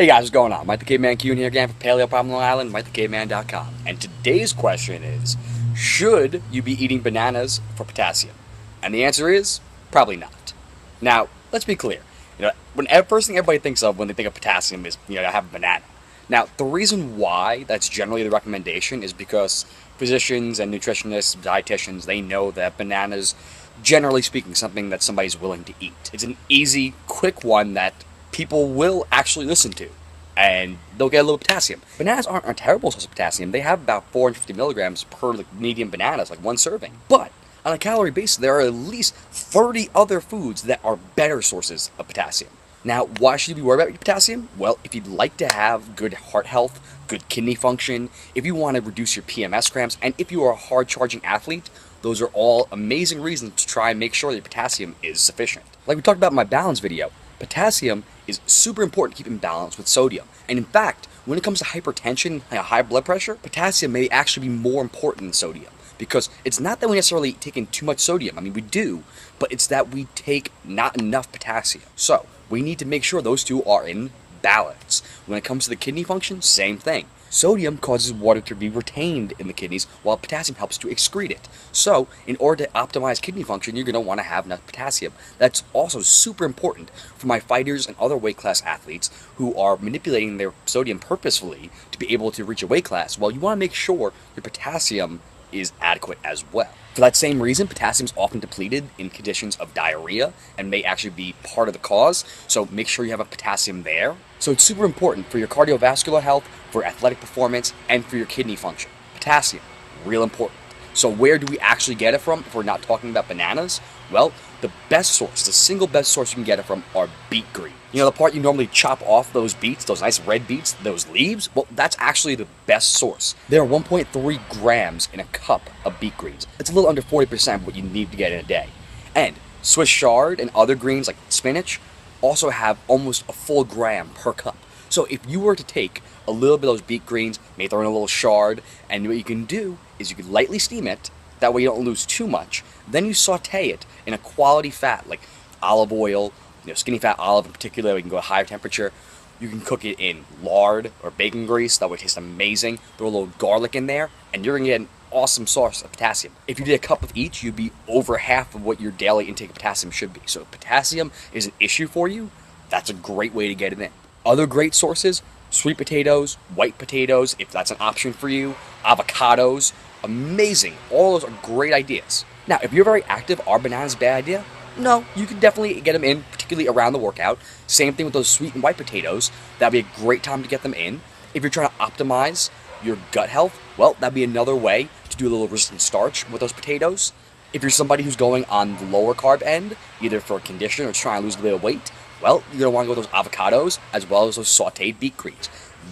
Hey guys, what's going on? Mike the Caveman Q here again for Paleo Problem Long Island, MikeTheCaveman.com. And today's question is, should you be eating bananas for potassium? And the answer is, probably not. Now, let's be clear. First thing everybody thinks of when they think of potassium is, have a banana. Now, the reason why that's generally the recommendation is because physicians and nutritionists, dietitians, they know that bananas, generally speaking, something that somebody's willing to eat. It's an easy, quick one that people will actually listen to, and they'll get a little potassium. Bananas aren't a terrible source of potassium. They have about 450 milligrams per medium bananas, like one serving. But on a calorie basis, there are at least 30 other foods that are better sources of potassium. Now, why should you be worried about your potassium? Well, if you'd like to have good heart health, good kidney function, if you want to reduce your PMS cramps, and if you are a hard-charging athlete, those are all amazing reasons to try and make sure that your potassium is sufficient. Like we talked about in my balance video, potassium is super important to keep in balance with sodium. And in fact, when it comes to hypertension and high blood pressure, potassium may actually be more important than sodium. Because it's not that we necessarily take in too much sodium. I mean, we do, but it's that we take not enough potassium. So we need to make sure those two are in balance. When it comes to the kidney function, same thing. Sodium causes water to be retained in the kidneys, while potassium helps to excrete it. So, in order to optimize kidney function, you're going to want to have enough potassium. That's also super important for my fighters and other weight class athletes who are manipulating their sodium purposefully to be able to reach a weight class. Well, you want to make sure your potassium is adequate as well. For that same reason, potassium is often depleted in conditions of diarrhea and may actually be part of the cause, so make sure you have a potassium there. So it's super important for your cardiovascular health, for athletic performance, and for your kidney function. Potassium, real important. So where do we actually get it from if we're not talking about bananas? Well, the best source, the single best source you can get it from are beet greens. You know the part you normally chop off those beets, those nice red beets, those leaves? Well, that's actually the best source. There are 1.3 grams in a cup of beet greens. It's a little under 40% of what you need to get in a day. And Swiss chard and other greens like spinach also have almost a full gram per cup. So if you were to take a little bit of those beet greens, maybe throw in a little chard, and what you can do is you can lightly steam it, that way you don't lose too much, then you saute it in a quality fat like olive oil, skinny fat olive in particular, we can go a higher temperature. You can cook it in lard or bacon grease, that would taste amazing. Throw a little garlic in there, and you're gonna get an awesome source of potassium. If you did a cup of each, you'd be over half of what your daily intake of potassium should be. So if potassium is an issue for you, that's a great way to get it in. Other great sources, sweet potatoes, white potatoes, if that's an option for you, avocados, amazing. All those are great ideas. Now, if you're very active, are bananas a bad idea? No, you can definitely get them in, particularly around the workout. Same thing with those sweet and white potatoes. That'd be a great time to get them in. If you're trying to optimize your gut health, well, that'd be another way to do a little resistant starch with those potatoes. If you're somebody who's going on the lower carb end, either for a condition or trying to lose a bit of weight, well, you're going to want to go with those avocados as well as those sauteed beet greens.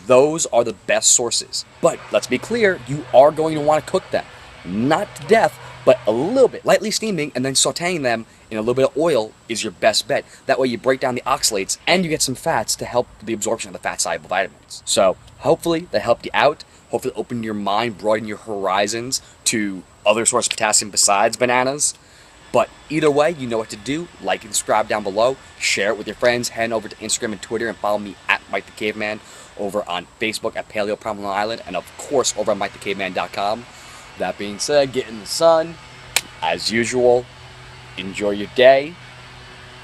Those are the best sources. But let's be clear, you are going to want to cook them. Not to death, but a little bit. Lightly steaming and then sauteing them in a little bit of oil is your best bet. That way you break down the oxalates and you get some fats to help the absorption of the fat-soluble vitamins. So hopefully that helped you out. Hopefully opened your mind, broadened your horizons to other sources of potassium besides bananas. But either way, you know what to do. Like and subscribe down below. Share it with your friends. Head over to Instagram and Twitter and follow me at Mike the Caveman. Over on Facebook at Paleo Problem Long Island. And of course over on MikeTheCaveman.com. That being said, get in the sun. As usual, enjoy your day.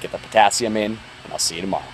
Get the potassium in. And I'll see you tomorrow.